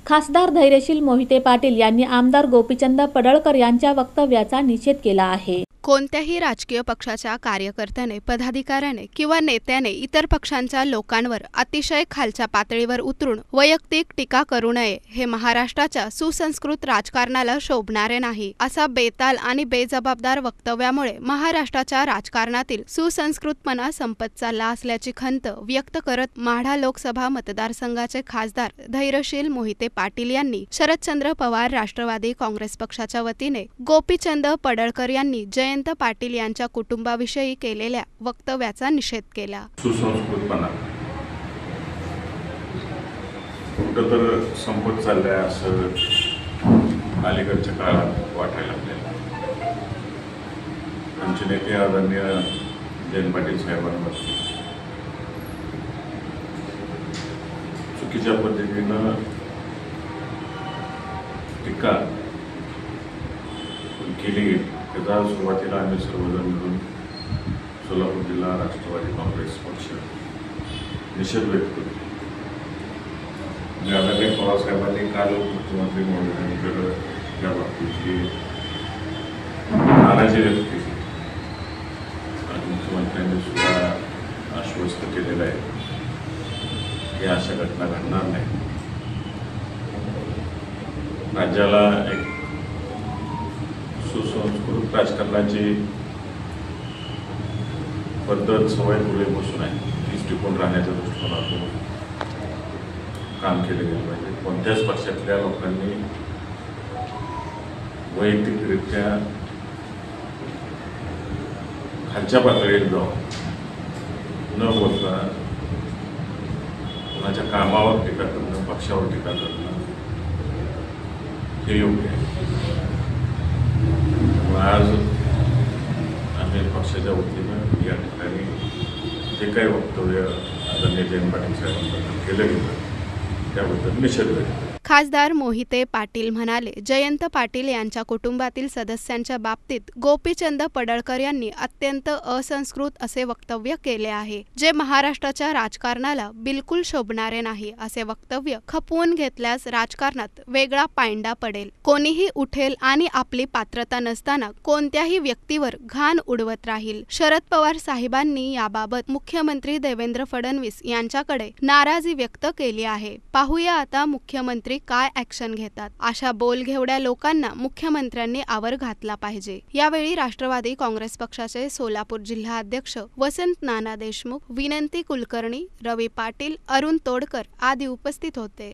खासदार धैर्यशील मोहिते पाटील यांनी आमदार गोपीचंद पडळकर यांच्या वक्तव्याचा निषेध केला आहे। कोणत्याही राजकीय पक्षाच्या कार्यकर्त्याने, पदाधिकाऱ्याने किंवा नेत्याने इतर पक्षांच्या लोकांवर अतिशय खालच्या पातळीवर उतरून वैयक्तिक टीका करू नये, हे महाराष्ट्राच्या सुसंस्कृत राजकारणाला शोभणारे नाही। असा बेताल आणि बेजबाबदार वक्तव्यामुळे महाराष्ट्राच्या राजकारणातील सुसंस्कृतपणा संपत चालला असल्याची खंत व्यक्त करत माढा लोकसभा मतदारसंघाचे खासदार धैर्यशील मोहिते पाटील यांनी शरदचंद्र पवार राष्ट्रवादी काँग्रेस पक्षाच्या वतीने गोपीचंद पडळकर यांनी जयंत पाटील यांच्या कुटुंबाविषयी केलेल्या वक्तव्याचा निषेध केला। सुसंस्कृतपणा कुठं तर संपत चाललाय असं अलीकडच्या काळात वाटायला लागले। आमचे नेते आदरणीय जयंत पाटील साहेबांवर चुकीच्या पद्धतीनं टीका केली गेली। त्याचा सुरुवातीला आम्ही सर्वजण मिळून सोलापूर जिल्हा राष्ट्रवादी काँग्रेस पक्ष निषेध व्यक्त केला। आदरणीय पवारसाहेबांनी काल मुख्यमंत्री महोदयांकडे या बाबतीची नाराजी व्यक्त केली आणि मुख्यमंत्र्यांनी सुद्धा आश्वस्त केलेलं आहे की अशा घटना घडणार नाही। राज्याला एक सुसंस्कृत राजकारणाची पद्धत सवय पुढे बसून आहे, तीच टिकून राहण्याच्या दृष्टिकोनातून काम केले गेलं पाहिजे। कोणत्याच पक्षातल्या लोकांनी वैयक्तिकरित्या खालच्या पातळीवर जाऊन न बोलता कोणाच्या कामावर टीका करणं, पक्षावर टीका करणं हे योग्य आहे। आज आम्ही पक्षाच्या वतीनं या ठिकाणी जे काही वक्तव्य आदरणीय जयंत पाटील साहेबांबद्दल केलं गेलं त्याबद्दल निषेध व्यक्त केला। खासदार मोहिते पाटील म्हणाले, जयंत पाटील यांच्या कुटुंबातील सदस्यांच्या बाबतीत गोपीचंद पडळकर यांनी अत्यंत असंस्कृत असे वक्तव्य केले आहे, जे महाराष्ट्राच्या राजकारणाला बिलकुल शोभणारे नाही। असे वक्तव्य खपवून घेतल्यास राजकारणात वेगळा पायंडा पडेल। कोणीही उठेल आणि आपली पात्रता नसताना कोणत्याही व्यक्तीवर घाण उडवत राहील। शरद पवार साहेबांनी याबाबत मुख्यमंत्री देवेंद्र फडणवीस यांच्याकडे नाराजी व्यक्त केली आहे। पाहूया आता मुख्यमंत्री काय ॲक्शन घेतात। अशा बोलघेवड्या लोकांना मुख्यमंत्र्यांनी आवर घातला पाहिजे। यावेळी राष्ट्रवादी काँग्रेस पक्षाचे सोलापूर जिल्हा अध्यक्ष वसंत नाना देशमुख, विनंती कुलकर्णी, रवी पाटील, अरुण तोडकर आदी उपस्थित होते।